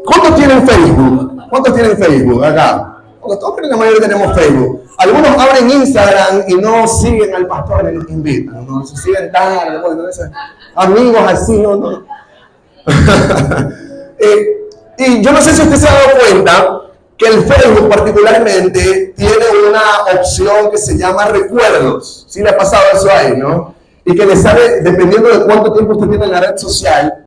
¿Cuántos tienen Facebook? ¿Cuántos tienen Facebook acá? Porque todos creo que la mayoría tenemos Facebook. Algunos abren Instagram y no siguen al pastor y nos invitan. No se siguen tarde, amigos así, no. Y yo no sé si usted se ha dado cuenta que el Facebook particularmente tiene una opción que se llama recuerdos. Sí le ha pasado eso ahí, ¿no? Y que le sale, dependiendo de cuánto tiempo usted tiene en la red social,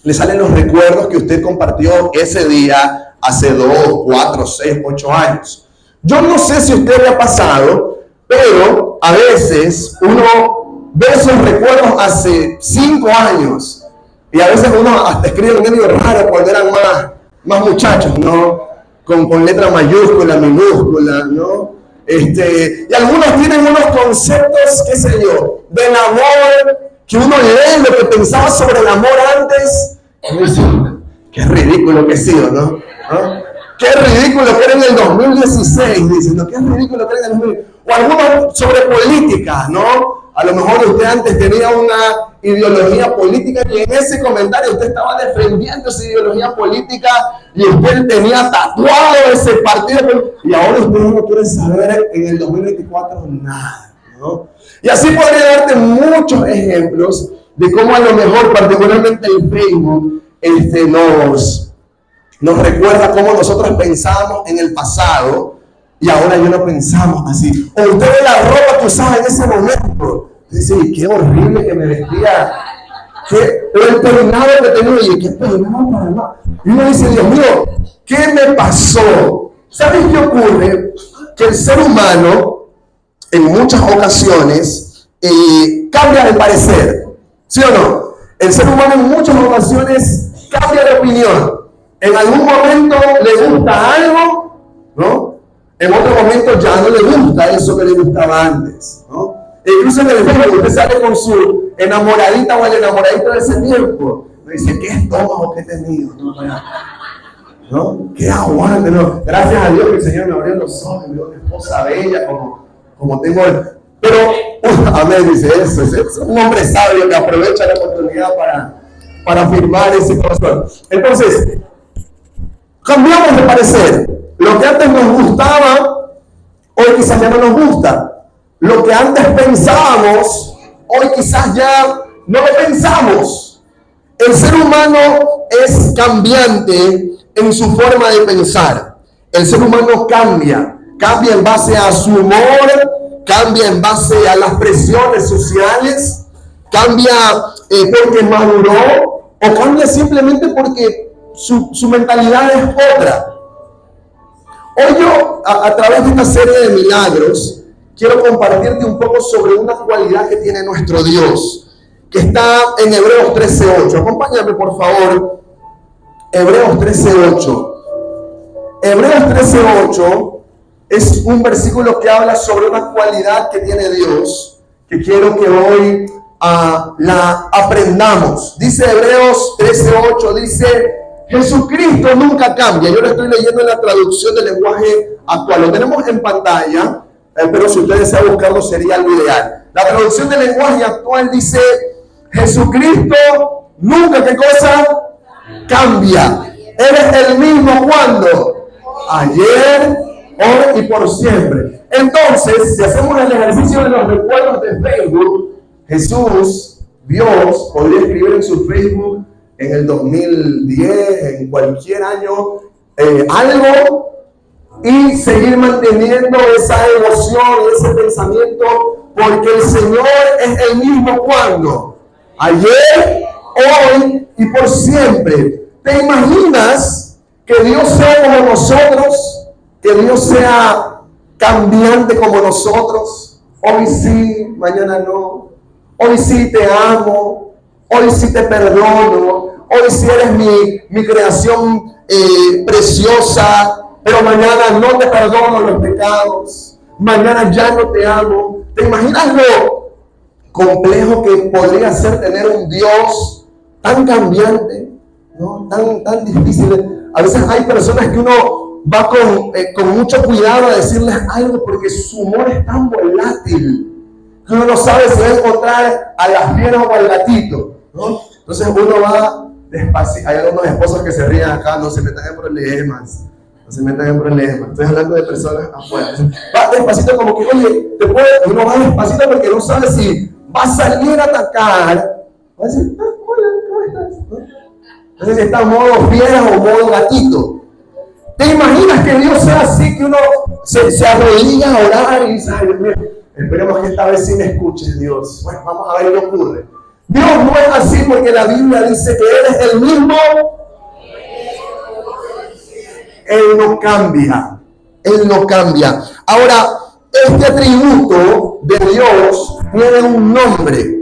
le salen los recuerdos que usted compartió ese día hace 2, 4, 6, 8 años. Yo no sé si a usted le ha pasado, pero a veces uno ve esos recuerdos hace 5 años y a veces uno hasta escribe un medio raro cuando eran más muchachos, ¿no? Con letra mayúscula, minúscula, ¿no? Y algunos tienen unos conceptos, qué sé yo, del amor, que uno lee lo que pensaba sobre el amor antes, y dice, qué ridículo que he sido, ¿no? Qué ridículo que era en el 2016, dicen, ¿no? Qué ridículo que era en el 2016. O algunos sobre política, ¿no? A lo mejor usted antes tenía una ideología política y en ese comentario usted estaba defendiendo esa ideología política y usted tenía tatuado ese partido y ahora usted no quiere saber en el 2024 nada, ¿no? Y así podría darte muchos ejemplos de cómo a lo mejor particularmente el Facebook nos recuerda cómo nosotros pensábamos en el pasado y ahora ya no pensamos así. O usted ve la ropa que usaba en ese momento. Dice, qué horrible que me vestía. O el peinado que tenía. Y qué peinado para nada. Y uno dice, Dios mío, ¿qué me pasó? ¿Sabes qué ocurre? Que el ser humano, en muchas ocasiones, cambia de parecer. ¿Sí o no? El ser humano en muchas ocasiones cambia de opinión. En algún momento le gusta algo, ¿no? En otro momento ya no le gusta eso que le gustaba antes, ¿no? E incluso en el Facebook usted sale con su enamoradita o el enamoradito de ese tiempo. Me dice, ¿qué estómago que he tenido? ¿No? ¿Qué aguante? ¿No? Gracias a Dios que el Señor me abrió los ojos, me dio una esposa bella como tengo el... Pero, amén, dice eso, es un hombre sabio que aprovecha la oportunidad para afirmar ese corazón. Entonces, cambiamos de parecer. Lo que antes nos gustaba, hoy quizás ya no nos gusta. Lo que antes pensábamos, hoy quizás ya no lo pensamos. El ser humano es cambiante en su forma de pensar. El ser humano cambia en base a su humor, cambia en base a las presiones sociales, cambia porque maduró o cambia simplemente porque su mentalidad es otra. Hoy yo, a través de esta serie de milagros, quiero compartirte un poco sobre una cualidad que tiene nuestro Dios, que está en Hebreos 13:8. Acompáñame, por favor. Hebreos 13:8. Hebreos 13:8 es un versículo que habla sobre una cualidad que tiene Dios, que quiero que hoy la aprendamos. Dice Hebreos 13:8, dice... Jesucristo nunca cambia. Yo lo estoy leyendo en la traducción del lenguaje actual. Lo tenemos en pantalla, pero si usted desea buscarlo sería lo ideal. La traducción del lenguaje actual dice, Jesucristo nunca, ¿qué cosa? Cambia. Él es el mismo cuando, ayer, hoy y por siempre. Entonces, si hacemos el ejercicio de los recuerdos de Facebook, Jesús, Dios, podría escribir en su Facebook en el 2010, en cualquier año, algo y seguir manteniendo esa emoción, ese pensamiento, porque el Señor es el mismo cuando, ayer, hoy y por siempre. ¿Te imaginas que Dios sea como nosotros? Que Dios sea cambiante como nosotros. Hoy sí, mañana no. Hoy sí te amo. Hoy sí te perdono. Hoy sí eres mi creación preciosa, pero mañana no te perdono los pecados. Mañana ya no te amo. ¿Te imaginas lo complejo que podría ser tener un Dios tan cambiante, ¿no? Tan difícil? A veces hay personas que uno va con mucho cuidado a decirles algo porque su humor es tan volátil uno no sabe si va a encontrar a las fieras o al gatito, ¿no? Entonces uno va despacito. Hay algunos esposos que se ríen acá, no se metan en problemas. No se metan en problemas. Estoy hablando de personas afuera. Va despacito como que, oye, uno va despacito porque no sabe si va a salir a atacar. Va a decir, hola, ¿cómo estás? ¿No? No sé si está en modo fiera o modo gatito. ¿Te imaginas que Dios sea así, que uno se arrodilla a orar y dice, ay, Dios mío, esperemos que esta vez sí me escuches, Dios? Bueno, vamos a ver qué ocurre. Dios no es así porque la Biblia dice que Él es el mismo. Él no cambia. Él no cambia. Ahora, este atributo de Dios tiene un nombre.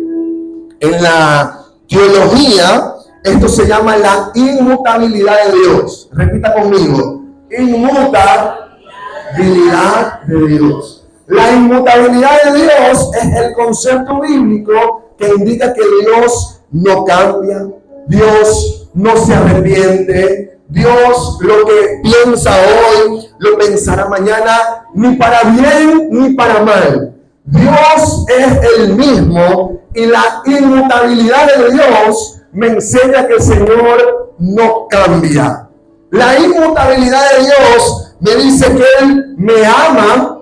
En la teología, esto se llama la inmutabilidad de Dios. Repita conmigo. Inmutabilidad de Dios. La inmutabilidad de Dios es el concepto bíblico que indica que Dios no cambia, Dios no se arrepiente, Dios lo que piensa hoy lo pensará mañana, ni para bien ni para mal. Dios es el mismo y la inmutabilidad de Dios me enseña que el Señor no cambia. La inmutabilidad de Dios me dice que Él me ama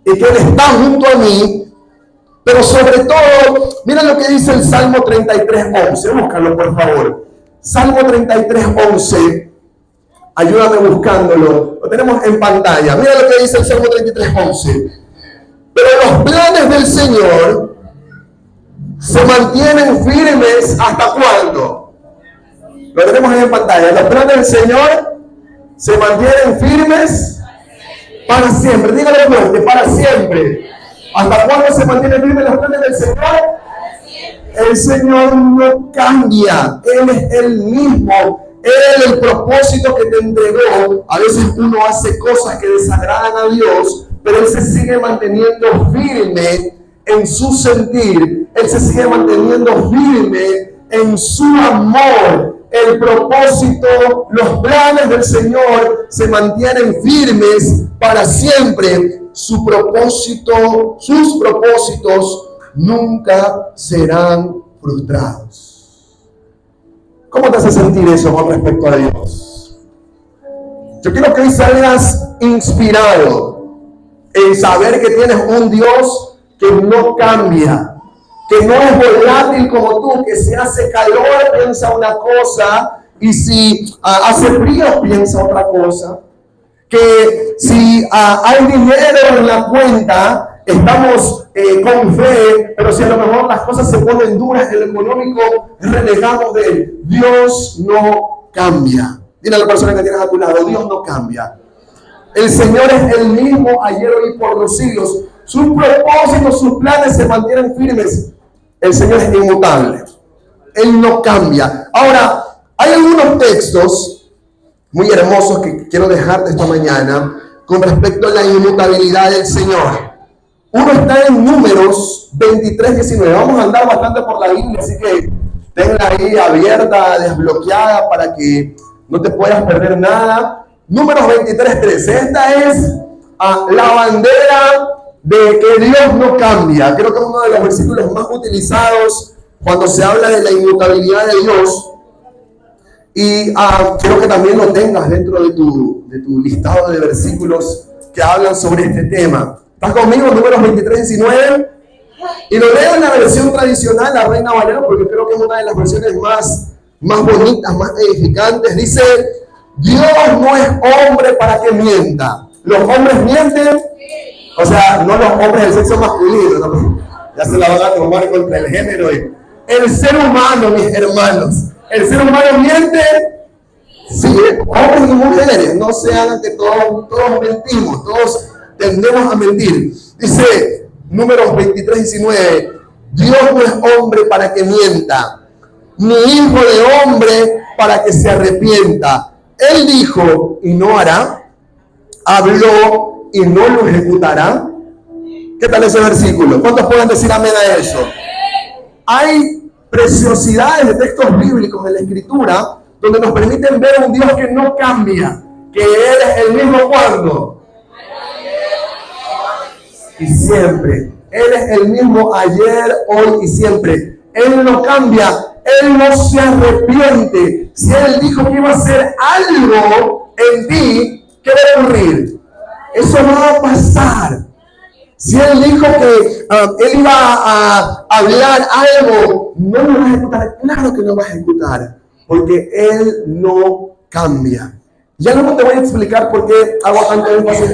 y que Él está junto a mí, pero sobre todo, mira lo que dice el Salmo 33:11. Búscalo, por favor. Salmo 33:11. Ayúdame buscándolo. Lo tenemos en pantalla. Mira lo que dice el Salmo 33:11. Pero los planes del Señor se mantienen firmes ¿hasta cuándo? Lo tenemos ahí en pantalla. Los planes del Señor se mantienen firmes para siempre. Dígalo fuerte, para siempre. ¿Hasta cuándo se mantienen firmes los planes del Señor? El Señor no cambia. Él es el mismo. Él, el propósito que te entregó. A veces uno hace cosas que desagradan a Dios, pero Él se sigue manteniendo firme en su sentir. Él se sigue manteniendo firme en su amor. El propósito, los planes del Señor se mantienen firmes para siempre. Sus propósitos nunca serán frustrados. ¿Cómo te hace sentir eso con respecto a Dios? Yo quiero que hoy salgas inspirado en saber que tienes un Dios que no cambia, que no es volátil como tú, que si hace calor piensa una cosa y si hace frío piensa otra cosa, que si hay dinero en la cuenta estamos con fe, pero si a lo mejor las cosas se ponen duras en lo económico, renegamos de Él. Dios no cambia. Dile a la persona que tienes a tu lado, Dios no cambia. El Señor es el mismo ayer, hoy y por los siglos. Sus propósitos, sus planes se mantienen firmes. El Señor es inmutable. Él no cambia. Ahora, hay algunos textos muy hermosos que quiero dejarte esta mañana con respecto a la inmutabilidad del Señor. Uno está en Números 23:19. Vamos a andar bastante por la Biblia, así que tenla ahí abierta, desbloqueada para que no te puedas perder nada. Números 23:13. Esta es la bandera de que Dios no cambia. Creo que es uno de los versículos más utilizados cuando se habla de la inmutabilidad de Dios. Y quiero que también lo tengas dentro de tu listado de versículos que hablan sobre este tema. ¿Estás conmigo? Números 23:19. Y lo leo en la versión tradicional, la Reina Valera, porque creo que es una de las versiones más bonitas, más edificantes. Dice: Dios no es hombre para que mienta. ¿Los hombres mienten? O sea, no los hombres del sexo masculino, ¿no? Ya se la van a tomar contra el género. El ser humano, mis hermanos, el ser humano miente. Sí, hombres y mujeres, no se hagan que todos mentimos, todos tendemos a mentir. Dice Números 23:19, Dios no es hombre para que mienta, ni hijo de hombre para que se arrepienta. Él dijo y no hará, habló y no lo ejecutará. ¿Qué tal ese versículo? ¿Cuántos pueden decir amén a eso? Hay preciosidades de textos bíblicos en la Escritura donde nos permiten ver un Dios que no cambia, que Él es el mismo cuando y siempre. Él es el mismo ayer, hoy y siempre. Él no cambia. Él no se arrepiente. Si Él dijo que iba a hacer algo en ti, ¿qué va a ocurrir? Eso no va a pasar. Si Él dijo que Él iba a hablar algo, no lo va a ejecutar. Claro que no va a ejecutar, porque Él no cambia. Ya luego te voy a explicar por qué hago tanto énfasis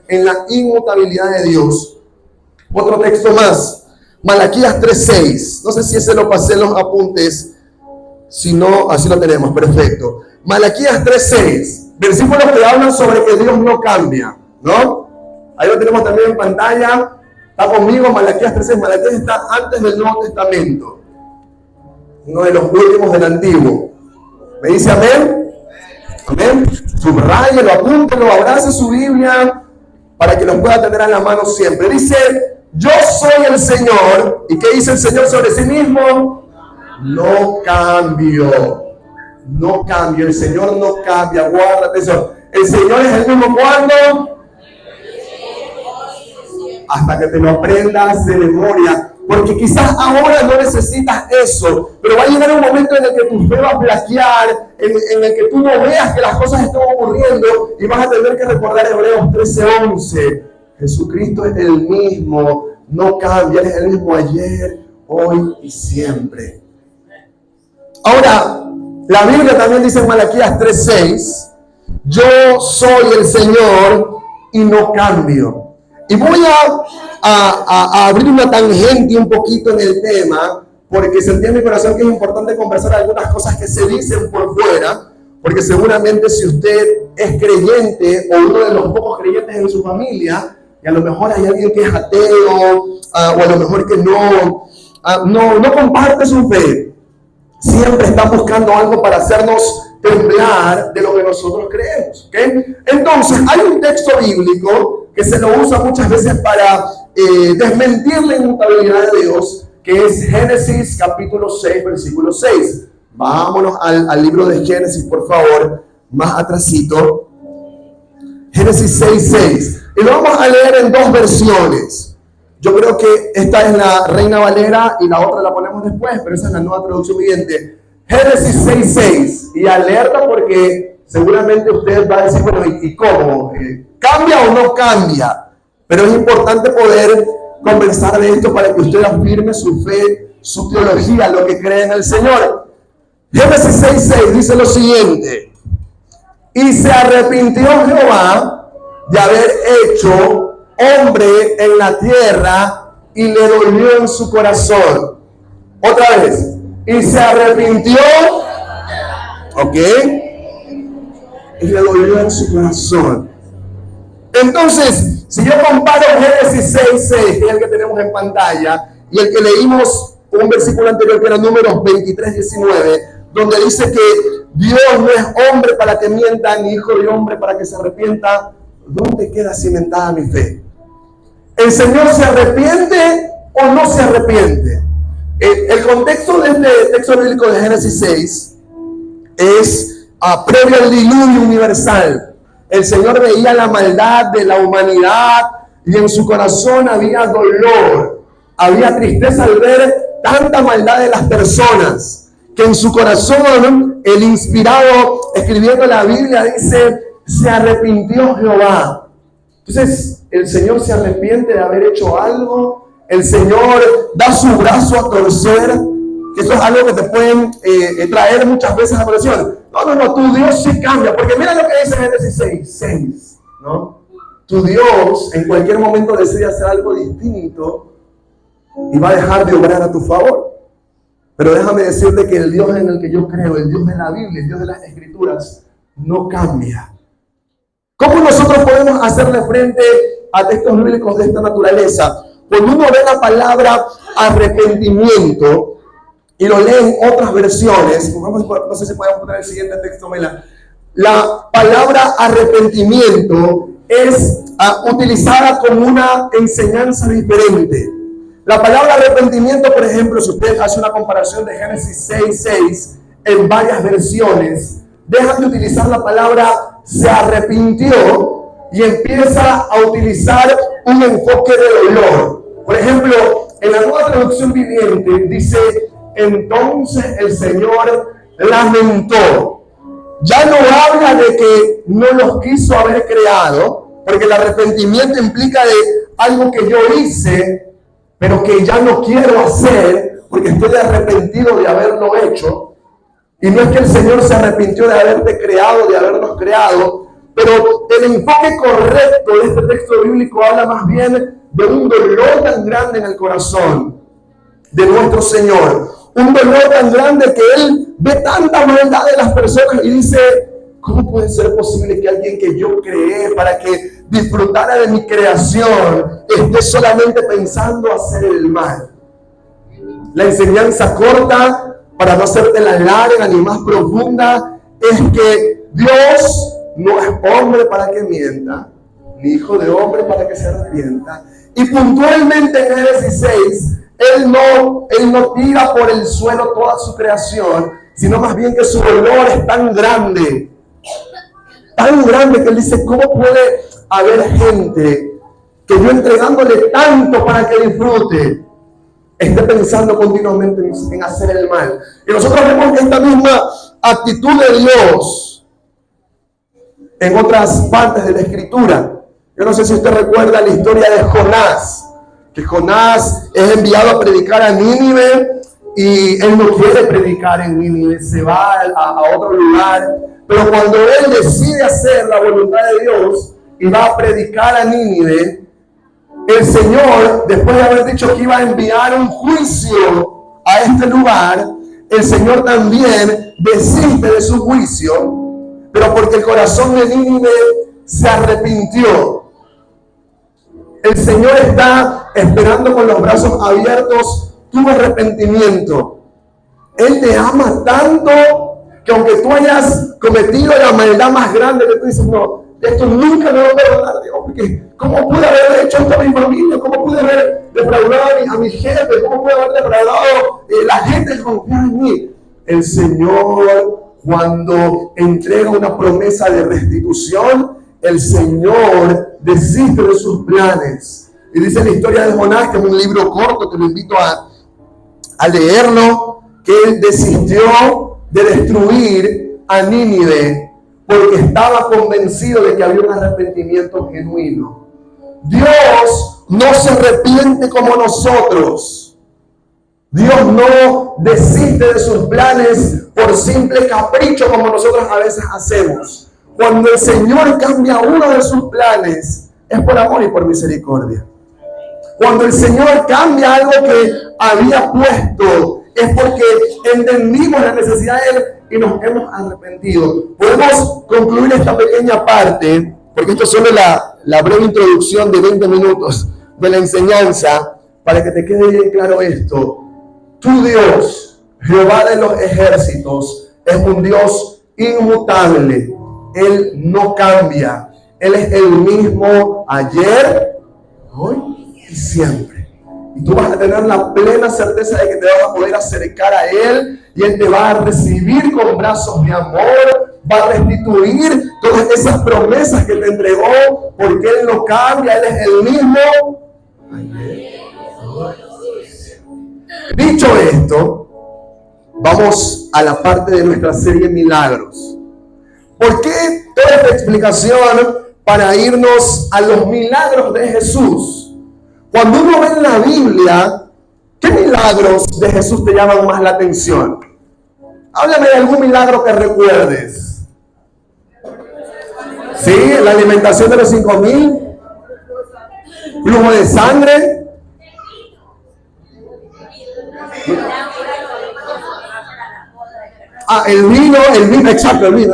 en la inmutabilidad de Dios. Otro texto más, Malaquías 3:6. No sé si ese lo pasé en los apuntes. Si no, así lo tenemos, perfecto. Malaquías 3:6, versículos que hablan sobre que Dios no cambia, ¿no? Ahí lo tenemos también en pantalla. Está conmigo, Malaquías 3:6. Malaquías está antes del Nuevo Testamento, uno de los últimos del Antiguo. ¿Me dice amén? Amén. Subráyelo, apúntelo, abrace su Biblia para que los pueda tener a la mano siempre. Dice, yo soy el Señor. ¿Y qué dice el Señor sobre sí mismo? No cambio. No cambio. El Señor no cambia. Guárdate eso. El Señor es el mismo cuando. Hasta que te lo aprendas de memoria. Porque quizás ahora no necesitas eso, pero va a llegar un momento en el que tu fe va a flaquear, en el que tú no veas que las cosas están ocurriendo y vas a tener que recordar Hebreos 13:11. Jesucristo es el mismo, no cambia, es el mismo ayer, hoy y siempre. Ahora, la Biblia también dice en Malaquías 3:6, yo soy el Señor y no cambio. Y voy a abrir una tangente un poquito en el tema, porque sentí en mi corazón que es importante conversar algunas cosas que se dicen por fuera, porque seguramente si usted es creyente o uno de los pocos creyentes en su familia, y a lo mejor hay alguien que es ateo, o a lo mejor que no comparte su fe, siempre está buscando algo para hacernos temblar de lo que nosotros creemos, ¿okay? Entonces, hay un texto bíblico que se lo usa muchas veces para desmentir la inmutabilidad de Dios, que es Génesis capítulo 6, versículo 6. Vámonos al libro de Génesis, por favor, más atrasito. Génesis 6:6. Y lo vamos a leer en dos versiones. Yo creo que esta es la Reina Valera y la otra la ponemos después, pero esa es la nueva traducción viviente. Génesis 6:6. Y alerta porque seguramente usted va a decir, bueno, ¿y cómo? ¿Cambia o no cambia? Pero es importante poder conversar de esto para que usted afirme su fe, su teología, lo que cree en el Señor. Génesis 6:6 dice lo siguiente: y se arrepintió Jehová de haber hecho hombre en la tierra y le dolió en su corazón. Otra vez. Y se arrepintió. ¿Ok? Y le dolió en su corazón. Entonces, si yo comparo Génesis 6:6, que es el que tenemos en pantalla, y el que leímos un versículo anterior que era Números 23:19, donde dice que Dios no es hombre para que mienta, ni hijo de hombre para que se arrepienta, ¿dónde queda cimentada mi fe? ¿El Señor se arrepiente o no se arrepiente? El contexto de este texto bíblico de Génesis 6 es previo al diluvio universal. El Señor veía la maldad de la humanidad y en su corazón había dolor, había tristeza al ver tanta maldad de las personas, que en su corazón el inspirado escribiendo la Biblia dice, se arrepintió Jehová. Entonces el Señor se arrepiente de haber hecho algo, el Señor da su brazo a torcer, que eso es algo que te pueden traer muchas veces a oración. No, tu Dios sí cambia, porque mira lo que dice Génesis 6, ¿no? Tu Dios en cualquier momento decide hacer algo distinto y va a dejar de obrar a tu favor. Pero déjame decirte que el Dios en el que yo creo, el Dios de la Biblia, el Dios de las Escrituras, no cambia. ¿Cómo nosotros podemos hacerle frente a textos bíblicos de esta naturaleza? Cuando uno ve la palabra arrepentimiento y lo lee en otras versiones, no sé si podemos poner el siguiente texto, Mela. La palabra arrepentimiento es utilizada como una enseñanza diferente. La palabra arrepentimiento, por ejemplo, si usted hace una comparación de Génesis 6:6 en varias versiones, dejan de utilizar la palabra se arrepintió y empieza a utilizar un enfoque de dolor. Por ejemplo, en la nueva traducción viviente dice entonces el Señor lamentó. Ya no habla de que no los quiso haber creado, porque el arrepentimiento implica de algo que yo hice, pero que ya no quiero hacer, porque estoy arrepentido de haberlo hecho. Y no es que el Señor se arrepintió de haberte creado, de habernos creado, pero el enfoque correcto de este texto bíblico habla más bien de un dolor tan grande en el corazón de nuestro Señor. Un dolor tan grande que Él ve tanta maldad de las personas y dice, ¿cómo puede ser posible que alguien que yo creé para que disfrutara de mi creación esté solamente pensando hacer el mal? La enseñanza corta, para no hacerte la larga ni más profunda, es que Dios no es hombre para que mienta, ni hijo de hombre para que se arrepienta. Y puntualmente en Génesis 6, Él no tira por el suelo toda su creación, sino más bien que su dolor es tan grande que Él dice, ¿cómo puede haber gente que yo entregándole tanto para que disfrute, esté pensando continuamente en hacer el mal? Y nosotros vemos que esta misma actitud de Dios en otras partes de la Escritura. Yo no sé si usted recuerda la historia de Jonás, que Jonás es enviado a predicar a Nínive y él no quiere predicar en Nínive, se va a otro lugar, pero cuando él decide hacer la voluntad de Dios y va a predicar a Nínive, el Señor, después de haber dicho que iba a enviar un juicio a este lugar, el Señor también desiste de su juicio, pero porque el corazón de Nínive se arrepintió. El Señor está esperando con los brazos abiertos tu arrepentimiento. Él te ama tanto que aunque tú hayas cometido la maldad más grande, que tú dices, no, esto nunca me va a perdonar, Dios, porque ¿cómo pude haber hecho esto a mi familia? ¿Cómo pude haber defraudado a mi jefe? ¿Cómo pude haber defraudado la gente que confía en mí? El Señor, cuando entrega una promesa de restitución, el Señor desiste de sus planes. Y dice la historia de Jonás, que es un libro corto, que lo invito a leerlo, que él desistió de destruir a Nínive porque estaba convencido de que había un arrepentimiento genuino. Dios no se arrepiente como nosotros. Dios no desiste de sus planes por simple capricho como nosotros a veces hacemos. Cuando el Señor cambia uno de sus planes, es por amor y por misericordia. Cuando el Señor cambia algo que había puesto, es porque entendimos la necesidad de Él y nos hemos arrepentido. Podemos concluir esta pequeña parte, porque esto es solo la breve introducción de 20 minutos de la enseñanza, para que te quede bien claro esto. Tu Dios, Jehová de los ejércitos, es un Dios inmutable. Él no cambia. Él es el mismo ayer, hoy y siempre. Y tú vas a tener la plena certeza de que te vas a poder acercar a Él y Él te va a recibir con brazos de amor, va a restituir todas esas promesas que te entregó, porque Él no cambia, Él es el mismo ayer, hoy y siempre. Dicho esto, vamos a la parte de nuestra serie Milagros. ¿Por qué toda esta explicación para irnos a los milagros de Jesús? Cuando uno ve en la Biblia, ¿qué milagros de Jesús te llaman más la atención? Háblame de algún milagro que recuerdes. ¿Sí? La alimentación de los 5,000. Flujo de sangre. El vino, exacto, el vino.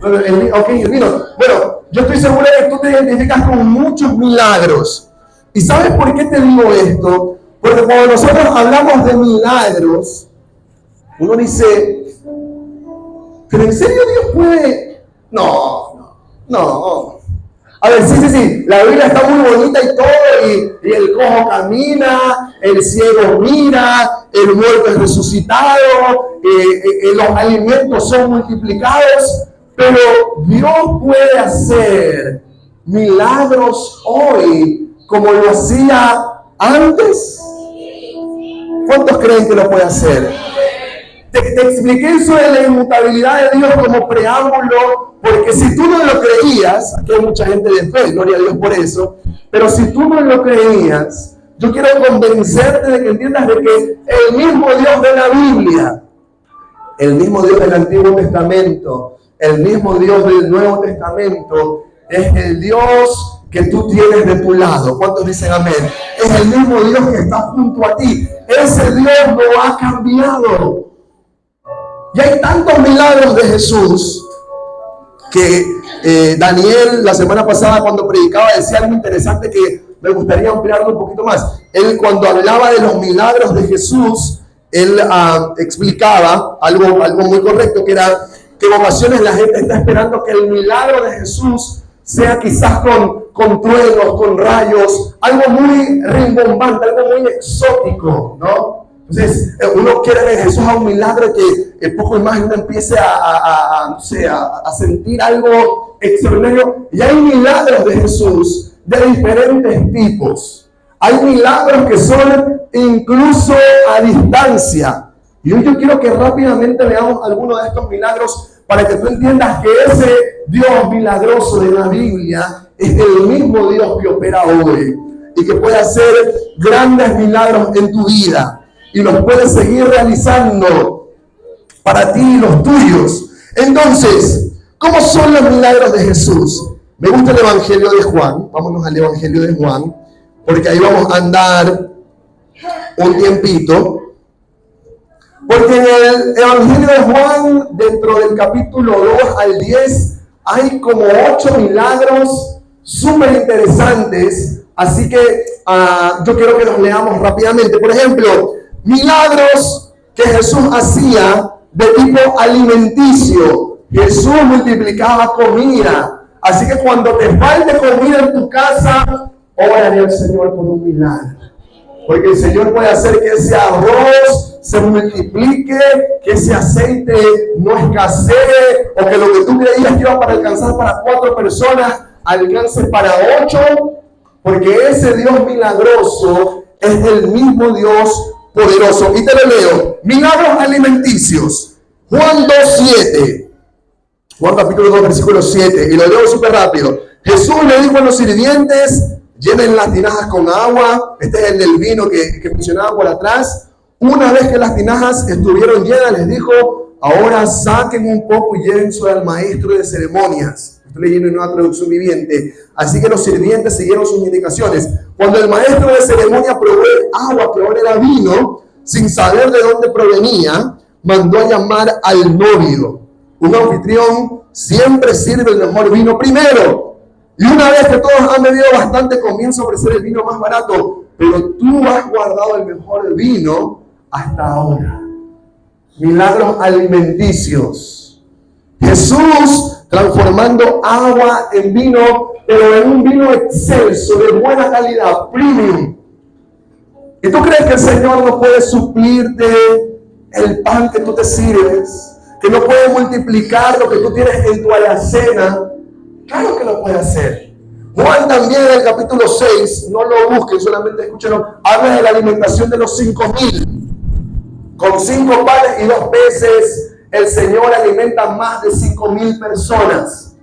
Bueno, yo estoy seguro de que tú te identificas con muchos milagros. ¿Y sabes por qué te digo esto? Porque cuando nosotros hablamos de milagros, uno dice, ¿pero en serio Dios puede? No. A ver, sí, la Biblia está muy bonita y todo, y el cojo camina, el ciego mira, el muerto es resucitado, los alimentos son multiplicados, pero Dios puede hacer milagros hoy como lo hacía antes. ¿Cuántos creen que lo puede hacer? Te expliqué eso de la inmutabilidad de Dios como preámbulo, porque si tú no lo creías, aquí hay mucha gente de fe, gloria a Dios por eso, pero si tú no lo creías, yo quiero convencerte de que entiendas de que el mismo Dios de la Biblia, el mismo Dios del Antiguo Testamento, el mismo Dios del Nuevo Testamento, es el Dios que tú tienes de tu lado. ¿Cuántos dicen amén? Es el mismo Dios que está junto a ti. Ese Dios no ha cambiado. Y hay tantos milagros de Jesús que Daniel la semana pasada cuando predicaba decía algo interesante que me gustaría ampliarlo un poquito más. Él cuando hablaba de los milagros de Jesús, él explicaba algo muy correcto, que era que en ocasiones la gente está esperando que el milagro de Jesús sea quizás con truenos, con rayos, algo muy rimbombante, algo muy exótico, ¿no? Entonces, uno quiere ver en Jesús a un milagro que poco más uno empiece a sentir algo extraordinario. Y hay milagros de Jesús de diferentes tipos. Hay milagros que son incluso a distancia. Y hoy yo quiero que rápidamente veamos algunos de estos milagros para que tú entiendas que ese Dios milagroso de la Biblia es el mismo Dios que opera hoy y que puede hacer grandes milagros en tu vida. Y los puedes seguir realizando para ti y los tuyos. Entonces, ¿cómo son los milagros de Jesús? Me gusta el Evangelio de Juan. Vámonos al Evangelio de Juan, porque ahí vamos a andar un tiempito. Porque en el Evangelio de Juan, dentro del capítulo 2 al 10, hay como 8 milagros súper interesantes. Así que yo quiero que los leamos rápidamente. Por ejemplo, milagros que Jesús hacía de tipo alimenticio. Jesús multiplicaba comida. Así que cuando te falte comida en tu casa, órale al Señor por un milagro. Porque el Señor puede hacer que ese arroz se multiplique, que ese aceite no escasee, o que lo que tú creías que iba para alcanzar para 4 personas, alcance para 8. Porque ese Dios milagroso es el mismo Dios poderoso. Y te lo leo. Milagros alimenticios. Juan 2:7. Juan capítulo 2, versículo 7. Y lo leo súper rápido. Jesús le dijo a los sirvientes: llenen las tinajas con agua. Este es el del vino que mencionaba por atrás. Una vez que las tinajas estuvieron llenas, les dijo: ahora saquen un poco y llévense al maestro de ceremonias. Estoy leyendo en una traducción viviente. Así que los sirvientes siguieron sus indicaciones. Cuando el maestro de ceremonia probó el agua que ahora era vino, sin saber de dónde provenía, mandó a llamar al novio. Un anfitrión siempre sirve el mejor vino primero. Y una vez que todos han bebido bastante, comienza a ofrecer el vino más barato. Pero tú has guardado el mejor vino hasta ahora. Milagros alimenticios. Jesús transformando agua en vino, pero en un vino excelso, de buena calidad, premium. ¿Y tú crees que el Señor no puede suplirte el pan que tú te sirves? ¿Que no puede multiplicar lo que tú tienes en tu alacena? Claro que lo puede hacer. Juan también en el capítulo 6, no lo busquen, solamente escúchenlo, habla de la alimentación de los 5,000. Con 5 panes y 2 peces, el Señor alimenta más de 5,000 personas.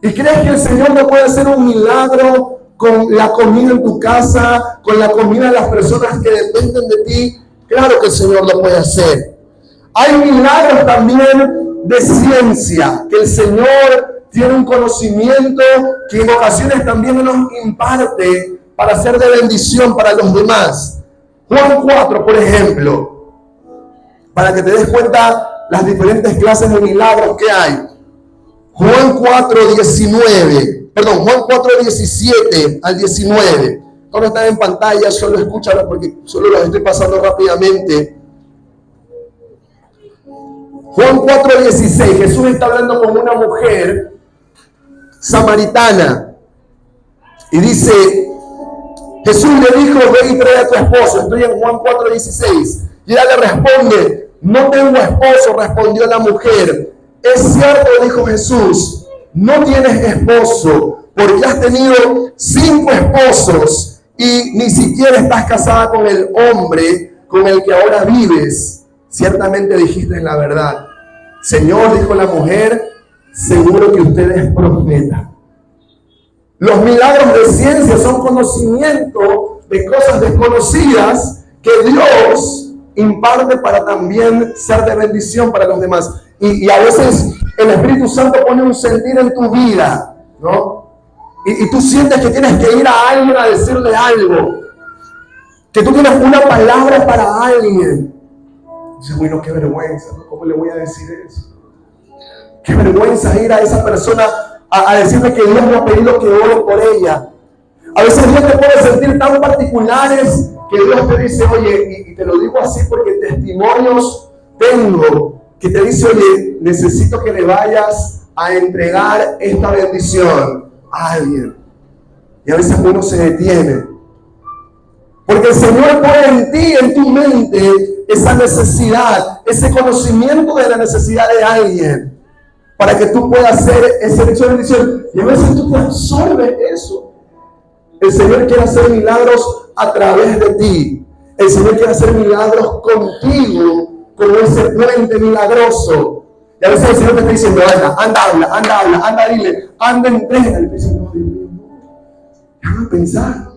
¿Y crees que el Señor no puede hacer un milagro con la comida en tu casa, con la comida de las personas que dependen de ti? Claro que el Señor lo puede hacer. Hay milagros también de ciencia, que el Señor tiene un conocimiento que en ocasiones también nos imparte para ser de bendición para los demás. Juan 4, por ejemplo, para que te des cuenta las diferentes clases de milagros que hay. Juan 4:17 al 19. No están en pantalla, solo escúchalo porque solo los estoy pasando rápidamente. Juan 4:16. Jesús está hablando con una mujer samaritana. Y dice, Jesús le dijo: ve y trae a tu esposo. Estoy en Juan 4:16. Y ella le responde: no tengo esposo, respondió la mujer. Es cierto, dijo Jesús, no tienes esposo, porque has tenido 5 esposos y ni siquiera estás casada con el hombre con el que ahora vives, ciertamente dijiste la verdad. Señor, dijo la mujer, seguro que usted es profeta. Los milagros de ciencia son conocimiento de cosas desconocidas que Dios imparte para también ser de bendición para los demás. Y a veces el Espíritu Santo pone un sentir en tu vida, ¿no? Y tú sientes que tienes que ir a alguien a decirle algo, que tú tienes una palabra para alguien. Dices, bueno, qué vergüenza, ¿no? ¿Cómo le voy a decir eso? Qué vergüenza ir a esa persona a decirle que Dios me ha pedido que ore por ella. A veces Dios te puede sentir tan particulares que Dios te dice, oye, y te lo digo así porque testimonios tengo, que te dice, oye, necesito que le vayas a entregar esta bendición a alguien. Y a veces uno se detiene. Porque el Señor pone en ti, en tu mente, esa necesidad, ese conocimiento de la necesidad de alguien, para que tú puedas hacer esa bendición. Y a veces tú te absorbes eso. El Señor quiere hacer milagros a través de ti. El Señor quiere hacer milagros contigo, como ese puente milagroso. Y a veces el Señor te está diciendo, anda, dile, anda, entrega. Y te dice, no, Dios mío, déjame pensar.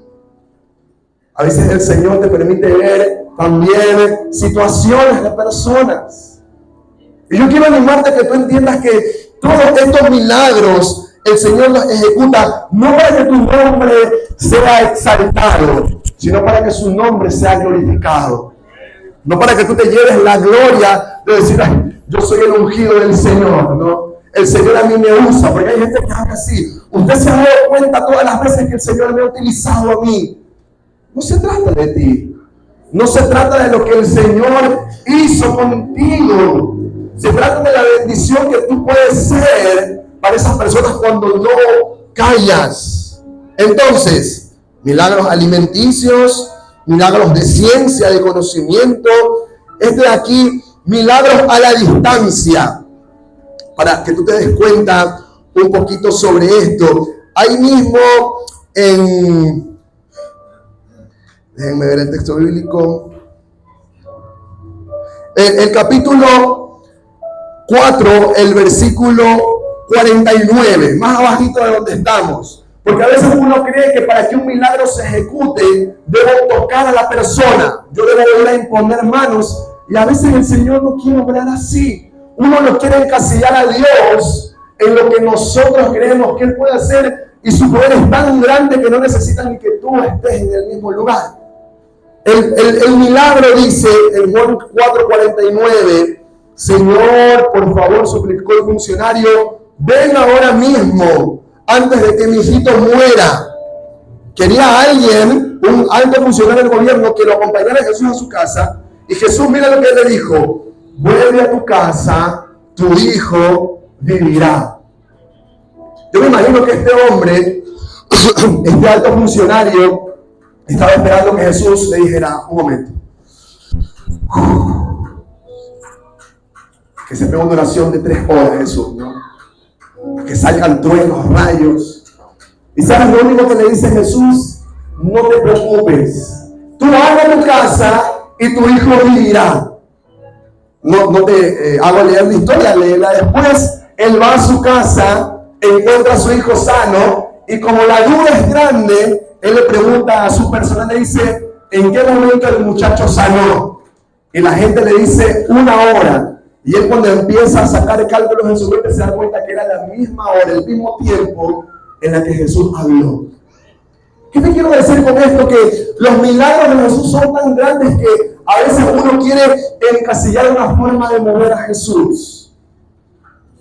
A veces el Señor te permite ver también situaciones de personas. Y yo quiero animarte a que tú entiendas que todos estos milagros el Señor los ejecuta no para que tu nombre sea exaltado, sino para que su nombre sea glorificado. No para que tú te lleves la gloria de decir, ay, yo soy el ungido del Señor, ¿no? El Señor a mí me usa, porque hay gente que habla así. Usted se ha dado cuenta todas las veces que el Señor me ha utilizado a mí. No se trata de ti. No se trata de lo que el Señor hizo contigo. Se trata de la bendición que tú puedes ser para esas personas cuando no callas. Entonces, milagros alimenticios, milagros de ciencia, de conocimiento. Aquí, milagros a la distancia. Para que tú te des cuenta un poquito sobre esto. Ahí mismo déjenme ver el texto bíblico. El capítulo 4, el versículo 49, más abajito de donde estamos. Porque a veces uno cree que para que un milagro se ejecute, debo tocar a la persona. Yo debo ir a imponer manos. Y a veces el Señor no quiere obrar así. Uno no quiere encasillar a Dios en lo que nosotros creemos que Él puede hacer. Y su poder es tan grande que no necesita ni que tú estés en el mismo lugar. El milagro dice en Juan 4:49, Señor, por favor, suplicó el funcionario, ven ahora mismo, antes de que mi hijito muera. Quería alguien, un alto funcionario del gobierno, que lo acompañara a Jesús a su casa. Y Jesús, mira lo que le dijo, vuelve a tu casa, tu hijo vivirá. Yo me imagino que este hombre, este alto funcionario, estaba esperando que Jesús le dijera, un momento, que se pega una oración de 3 horas, Jesús, ¿no? Que salgan truenos, rayos. Y ¿sabes lo único que le dice Jesús? No te preocupes, tú vas a tu casa y tu hijo vivirá. No te hago leer la historia, léela después. Él va a su casa, encuentra a su hijo sano, y como la duda es grande, él le pregunta a su personal, le dice, ¿en qué momento el muchacho sanó? Y la gente le dice, 1 hora. Y él, cuando empieza a sacar cálculos en su mente, se da cuenta que era la misma hora, el mismo tiempo en la que Jesús habló. ¿Qué te quiero decir con esto? Que los milagros de Jesús son tan grandes que a veces uno quiere encasillar una forma de mover a Jesús.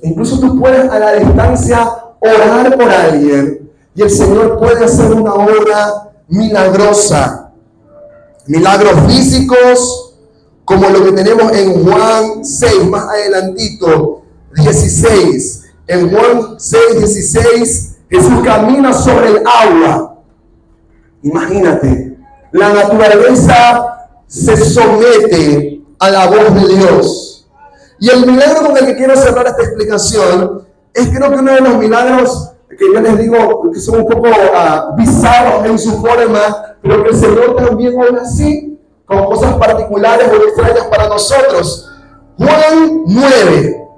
Incluso tú puedes a la distancia orar por alguien y el Señor puede hacer una obra milagrosa. Milagros físicos, como lo que tenemos en Juan 6, más adelantito, 16. En Juan 6, 16, Jesús camina sobre el agua. Imagínate, la naturaleza se somete a la voz de Dios. Y el milagro con el que quiero cerrar esta explicación es, creo que uno de los milagros que yo les digo que son un poco bizarros en su forma, pero que el Señor también obra así. con cosas particulares o extrañas para nosotros. Juan 9,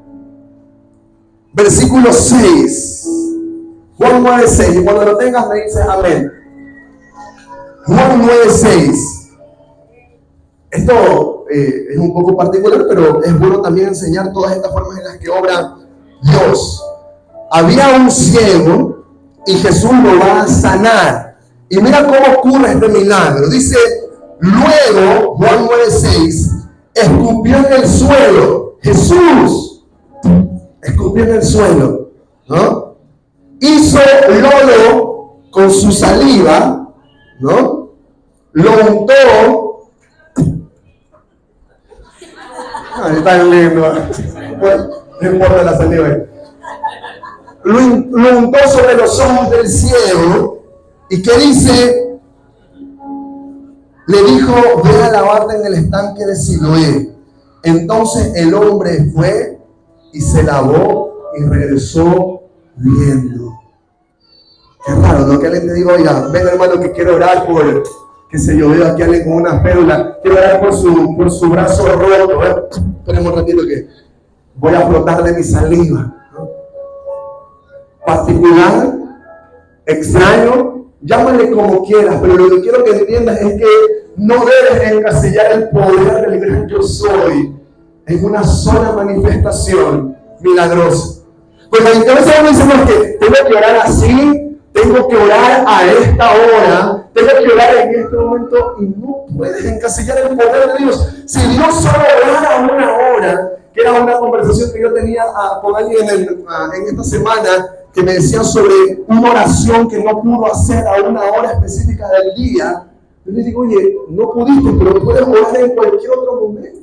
versículo 6. Juan 9, 6. Y cuando lo tengas me dices amén. Juan 9, 6. Esto es un poco particular, pero es bueno también enseñar todas estas formas en las que obra Dios. Había un ciego y Jesús lo va a sanar. Y mira cómo ocurre este milagro. Dice, luego, Juan 9:6, escupió en el suelo. Jesús escupió en el suelo, ¿no? Hizo lodo con su saliva, ¿no? Lo untó. Ay, tan lindo. Bueno, no importa la saliva. Lo untó sobre los ojos del ciego. ¿Y qué dice? Le dijo, ve a lavarte en el estanque de Siloé. Entonces el hombre fue y se lavó y regresó viendo. Qué raro, ¿no? Que alguien te diga, oiga, ven hermano que quiero orar por, qué sé yo, veo aquí a alguien con una férula, quiero orar por su brazo roto. Esperemos un ratito que voy a frotarle mi saliva, ¿no? Particular, extraño, llámale como quieras, pero lo que quiero que entiendas es que no debes encasillar el poder del gran yo soy en una sola manifestación milagrosa. Porque a veces decimos que tengo que orar así, tengo que orar a esta hora, tengo que orar en este momento, y no puedes encasillar el poder de Dios. Si Dios solo orara una hora, que era una conversación que yo tenía con alguien en esta semana, que me decía sobre una oración que no pudo hacer a una hora específica del día. Yo le digo, oye, no pudiste, pero puedes orar en cualquier otro momento.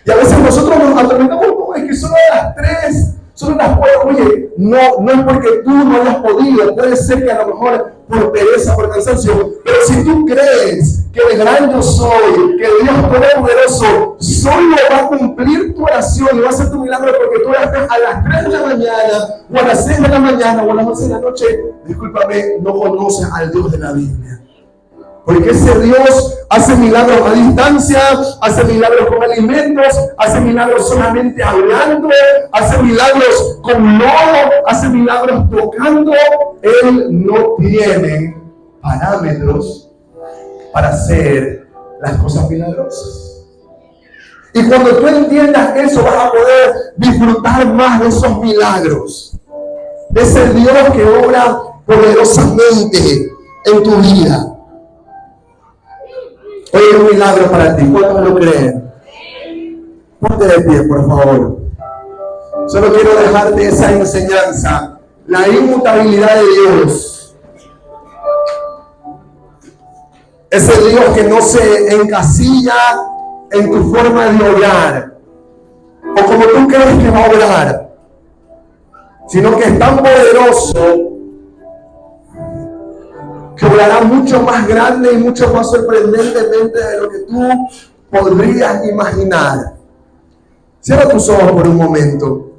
Y a veces nosotros nos atormentamos, no, es que son las 3, son las 4. Oye, no es porque tú no hayas podido, puede ser que a lo mejor por pereza, por cansancio, pero si tú crees que el gran yo soy, que Dios Todopoderoso solo va a cumplir tu oración y va a hacer tu milagro porque tú oraste a las 3 de la mañana, o a las 6 de la mañana, o a las 11 de la noche, discúlpame, no conoces al Dios de la Biblia. Porque ese Dios hace milagros a distancia, hace milagros con alimentos, hace milagros solamente hablando, hace milagros con lodo, hace milagros tocando. Él no tiene parámetros para hacer las cosas milagrosas. Y cuando tú entiendas eso, vas a poder disfrutar más de esos milagros. De ese Dios que obra poderosamente en tu vida. Hoy es un milagro para ti. ¿Cuántos lo creen? Ponte de pie, por favor. Solo quiero dejarte esa enseñanza. La inmutabilidad de Dios. Ese Dios que no se encasilla en tu forma de obrar, o como tú crees que va a obrar, sino que es tan poderoso que obrará mucho más grande y mucho más sorprendentemente de lo que tú podrías imaginar. Cierra tus ojos por un momento.